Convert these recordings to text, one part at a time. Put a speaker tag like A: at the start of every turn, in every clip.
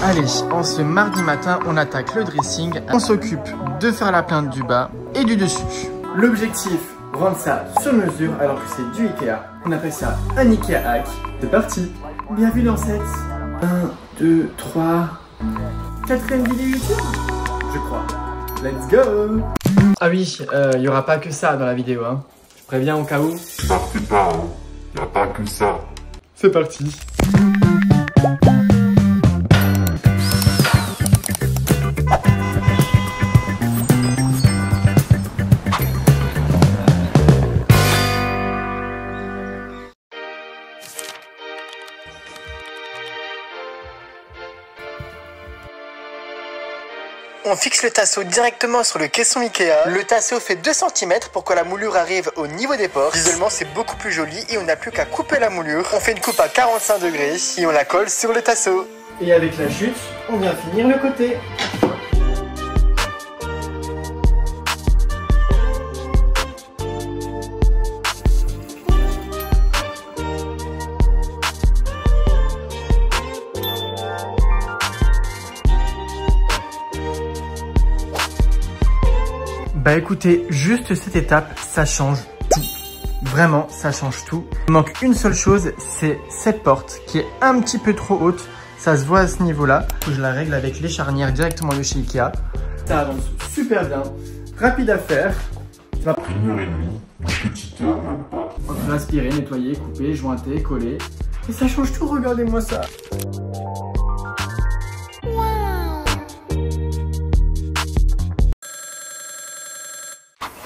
A: Allez, en ce mardi matin, on attaque le dressing. On s'occupe de faire la plainte du bas et du dessus. L'objectif, rendre ça sur mesure alors que c'est du Ikea. On appelle ça un Ikea hack. C'est parti. Bienvenue dans cette 1, 2, 3, 4e vidéo YouTube, je crois. Let's go. Ah oui, il n'y aura pas que ça dans la vidéo, hein. Je préviens au cas où.
B: Partez pas, hein. Y a pas que ça.
A: C'est parti. On fixe le tasseau directement sur le caisson Ikea. Le tasseau fait 2 cm pour que la moulure arrive au niveau des portes. Visuellement, c'est beaucoup plus joli et on n'a plus qu'à couper la moulure. On fait une coupe à 45 degrés et on la colle sur le tasseau. Et avec la chute, on vient finir le côté. Bah écoutez, juste cette étape, ça change tout. Vraiment, ça change tout. Il manque une seule chose, c'est cette porte qui est un petit peu trop haute. Ça se voit à ce niveau-là. Je la règle avec les charnières directement de chez Ikea. Ça avance super bien, rapide à faire. Ça va
B: Après 1h30, une petite heure même pas.
A: On peut aspirer, nettoyer, couper, jointer, coller. Et ça change tout, regardez-moi ça.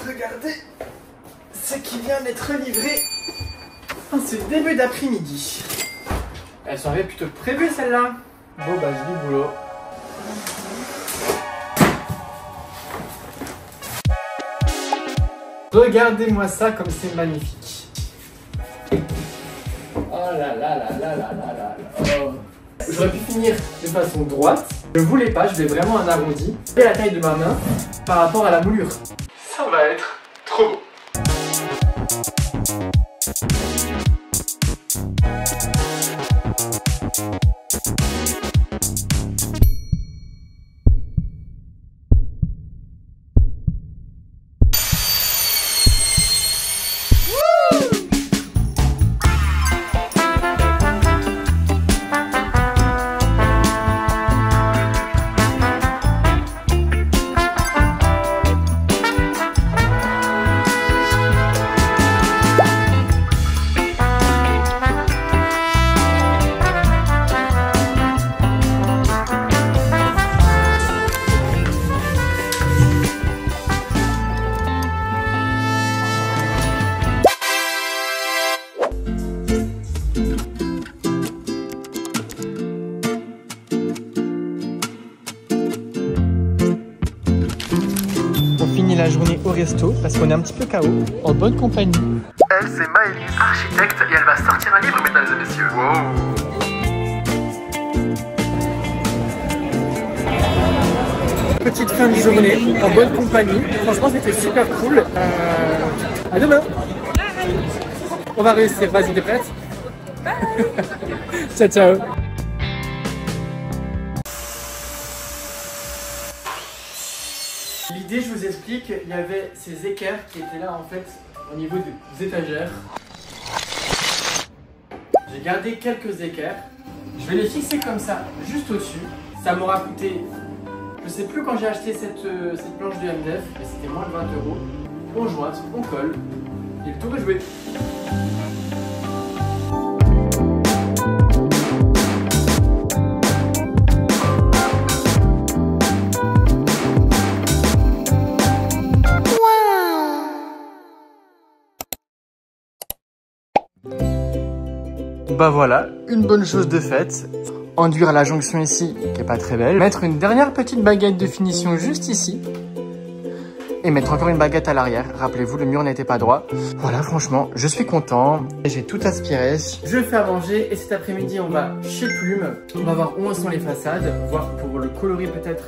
A: Regardez ce qui vient d'être livré en ce début d'après-midi. Elles sont plutôt prévues celles-là. Bon bah j'ai du boulot. Regardez-moi ça comme c'est magnifique. Oh là là là là là là là. Oh. J'aurais pu finir de façon droite. Je ne voulais pas, je voulais vraiment un arrondi. Et la taille de ma main par rapport à la moulure. Ça va être trop beau. La journée au resto parce qu'on est un petit peu KO, en bonne compagnie. Elle, c'est Maëlys, architecte, et elle va sortir un livre, mesdames et messieurs. Wow. Petite fin de journée, en bonne compagnie. Franchement, c'était super cool. À demain. On va réussir. Vas-y, t'es prête? Ciao, ciao. L'idée, je vous explique, il y avait ces équerres qui étaient là en fait au niveau des étagères. J'ai gardé quelques équerres. Je vais les fixer comme ça, juste au-dessus. Ça m'aura coûté, je sais plus quand j'ai acheté cette planche de MDF, mais c'était moins de 20 €. On jointe, on colle, et le tour est joué. Bah voilà, une bonne chose de faite. Enduire la jonction ici, qui est pas très belle. Mettre une dernière petite baguette de finition juste ici. Et mettre encore une baguette à l'arrière. Rappelez-vous, le mur n'était pas droit. Voilà, franchement, je suis content. J'ai tout aspiré. Je vais faire manger et cet après-midi, on va chez Plume. On va voir où en sont les façades, voir pour le coloris peut-être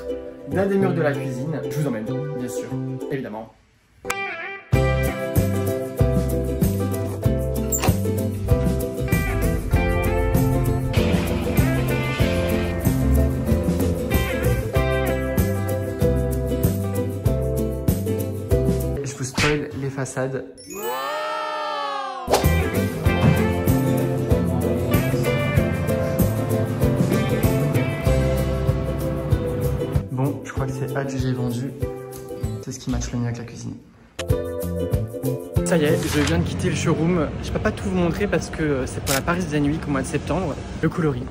A: d'un des murs de la cuisine. Je vous emmène, bien sûr, évidemment. spoil les façades. Bon, je crois que c'est là que j'ai vendu. C'est ce qui matche le mieux avec la cuisine. Ça y est, je viens de quitter le showroom. Je peux pas tout vous montrer parce que c'est pour la Paris Design Week au mois de septembre. Le coloris.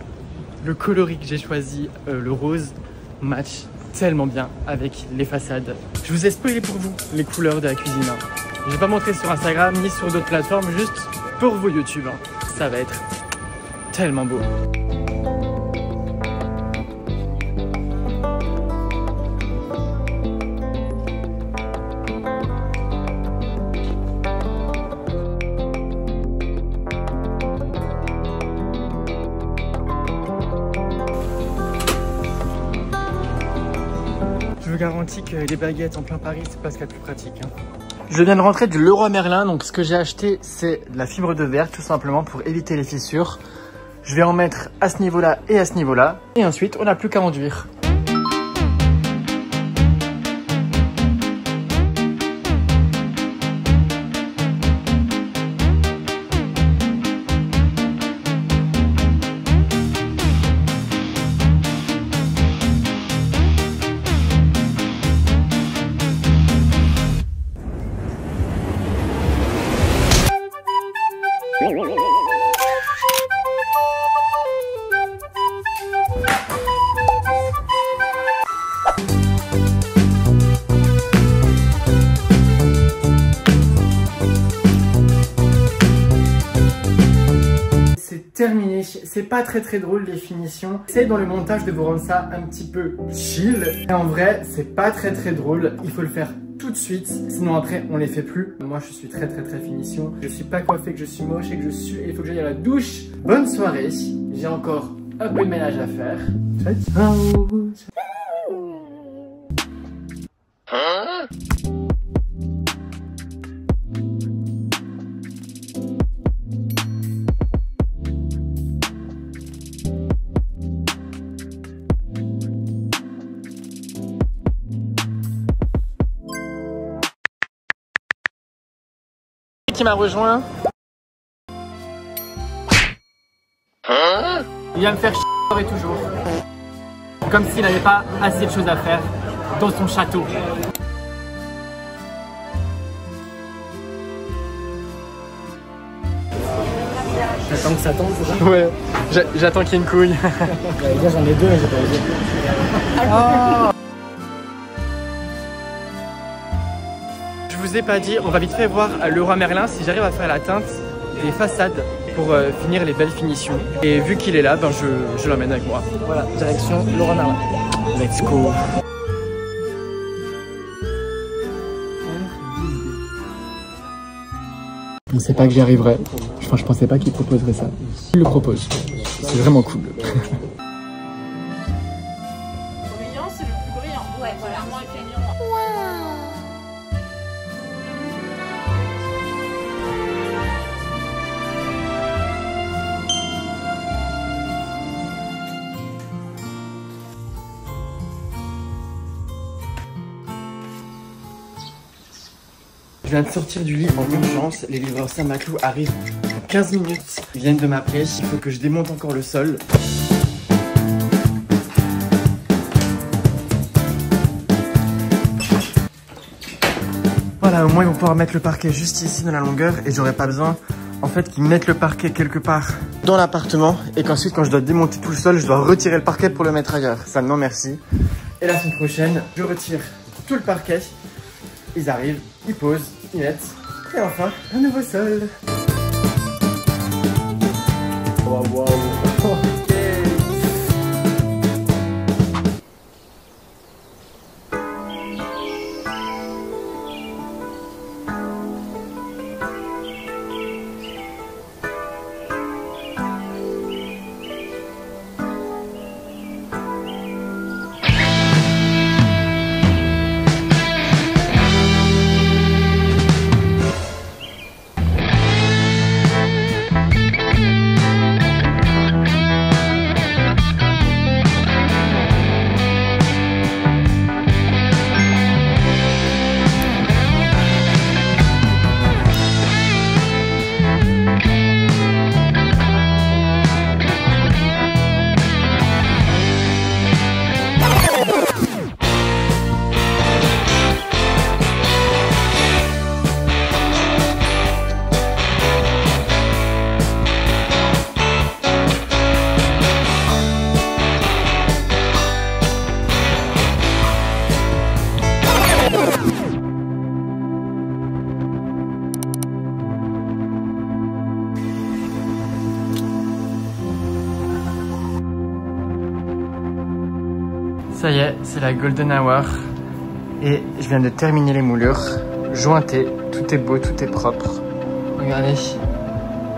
A: Le coloris que j'ai choisi, le rose, match tellement bien avec les façades. Je vous ai spoilé pour vous les couleurs de la cuisine. Je vais pas montrer sur Instagram ni sur d'autres plateformes, juste pour vos YouTube. Ça va être tellement beau. Je vous garantis que les baguettes en plein Paris, c'est pas ce qu'il y a de plus pratique. Je viens de rentrer du Leroy Merlin, donc ce que j'ai acheté, c'est de la fibre de verre, tout simplement pour éviter les fissures. Je vais en mettre à ce niveau-là et à ce niveau-là. Et ensuite, on n'a plus qu'à enduire. Terminé, c'est pas très drôle les finitions. C'est dans le montage de vous rendre ça un petit peu chill. Et en vrai, c'est pas très drôle. Il faut le faire tout de suite, sinon après on les fait plus. Moi je suis très finition. Je suis pas coiffé, que je suis moche et que je suis. Il faut que j'aille à la douche. Bonne soirée. J'ai encore un peu de ménage à faire. Ciao. Qui m'a rejoint. Il vient me faire chier et toujours. Comme s'il n'avait pas assez de choses à faire dans son château. J'attends que ça tombe, c'est ça? Ouais, j'attends qu'il y ait une couille. Déjà j'en ai deux, j'ai pas les deux. Oh. Je vous ai pas dit, on va vite fait voir à Leroy Merlin si j'arrive à faire la teinte des façades pour finir les belles finitions. Et vu qu'il est là, ben je l'emmène avec moi. Voilà, direction Leroy Merlin. Let's go. Je ne sais pas que j'y arriverai. Enfin, je pensais pas qu'il proposerait ça. Il le propose. C'est vraiment cool.
C: Brillant, c'est le plus brillant. Ouais, voilà. Moins éclairant.
A: Je viens de sortir du lit en urgence. Les livreurs Saint-Maclou arrivent dans 15 minutes. Ils viennent de m'appeler. Il faut que je démonte encore le sol. Voilà, au moins ils vont pouvoir mettre le parquet juste ici dans la longueur et j'aurai pas besoin en fait qu'ils mettent le parquet quelque part dans l'appartement et qu'ensuite quand je dois démonter tout le sol, je dois retirer le parquet pour le mettre ailleurs. Ça non merci. Et la semaine prochaine, je retire tout le parquet. Ils arrivent, ils posent, ils mettent et enfin un nouveau sol. Wow, wow. Ça y est, c'est la golden hour. Et je viens de terminer les moulures. Jointé, tout est beau, tout est propre. Regardez,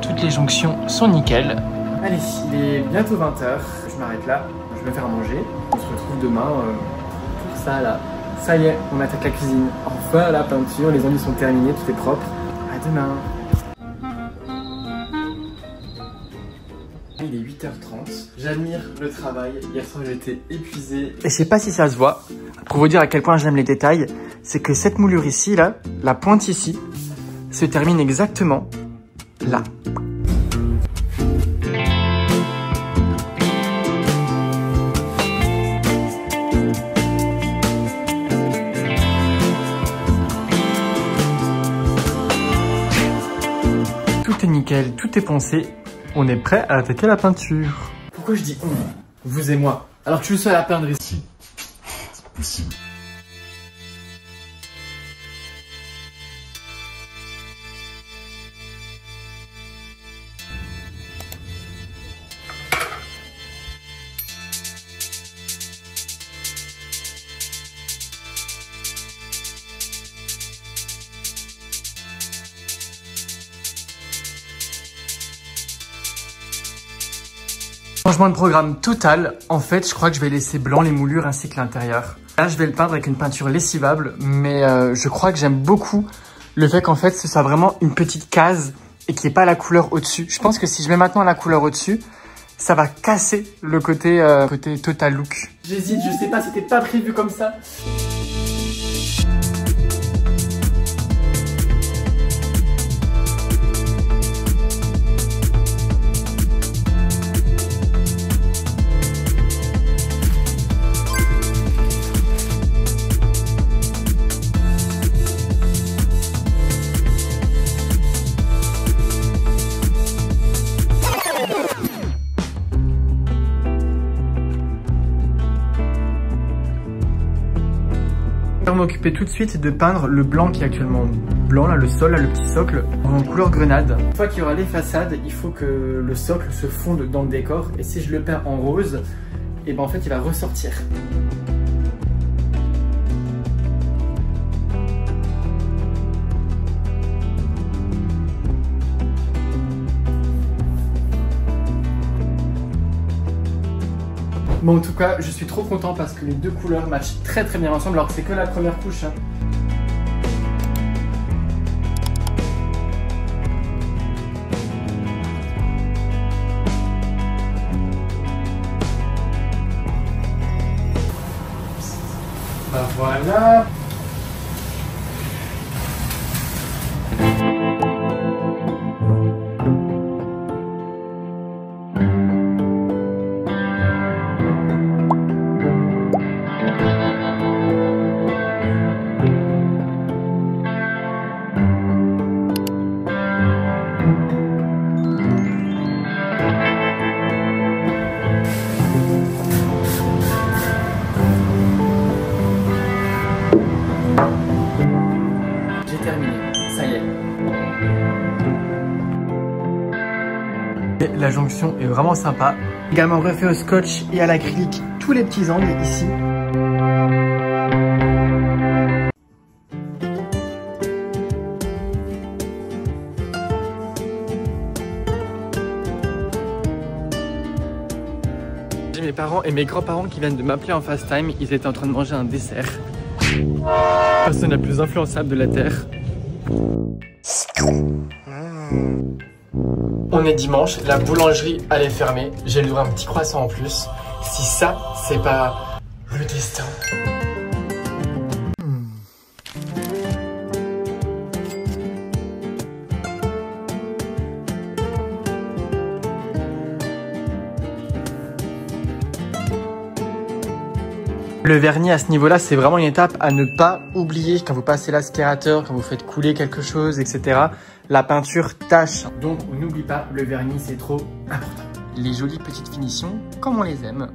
A: toutes les jonctions sont nickel. Allez, il est bientôt 20h. Je m'arrête là, je vais me faire manger. On se retrouve demain pour ça là. Ça y est, on attaque la cuisine. Enfin la peinture, les enduits sont terminés, tout est propre. À demain. Il est 8h30. J'admire le travail. Hier soir, j'étais épuisé. Et je sais pas si ça se voit. Pour vous dire à quel point j'aime les détails, c'est que cette moulure ici, là, la pointe ici, se termine exactement là. Tout est nickel, tout est poncé. On est prêt à attaquer la peinture. Pourquoi je dis on? Vous et moi. Alors que je suis seul à peindre ici.
B: C'est possible.
A: Changement de programme total. En fait, je crois que je vais laisser blanc les moulures ainsi que l'intérieur. Là, je vais le peindre avec une peinture lessivable, mais je crois que j'aime beaucoup le fait qu'en fait, ce soit vraiment une petite case et qu'il n'y ait pas la couleur au-dessus. Je pense que si je mets maintenant la couleur au-dessus, ça va casser le côté total look. J'hésite, je sais pas, c'était pas prévu comme ça. Je vais m'occuper tout de suite de peindre le blanc qui est actuellement blanc, là, le sol, là, le petit socle, en couleur grenade. Une fois qu'il y aura les façades, il faut que le socle se fonde dans le décor. Et si je le peins en rose, et ben en fait il va ressortir. Bon, en tout cas, je suis trop content parce que les deux couleurs matchent très bien ensemble alors que c'est que la première couche. Hein. Bah voilà. Ça y est. Et la jonction est vraiment sympa. Également refait au scotch et à l'acrylique tous les petits angles ici. J'ai mes parents et mes grands-parents qui viennent de m'appeler en FaceTime. Ils étaient en train de manger un dessert. Personne la plus influençable de la Terre. On est dimanche, la boulangerie elle est fermée. J'ai le droit à un petit croissant en plus. Si ça, c'est pas le destin. Le vernis à ce niveau-là, c'est vraiment une étape à ne pas oublier quand vous passez l'aspirateur, quand vous faites couler quelque chose, etc. La peinture tâche. Donc, on n'oublie pas, le vernis, c'est trop important. Les jolies petites finitions, comme on les aime.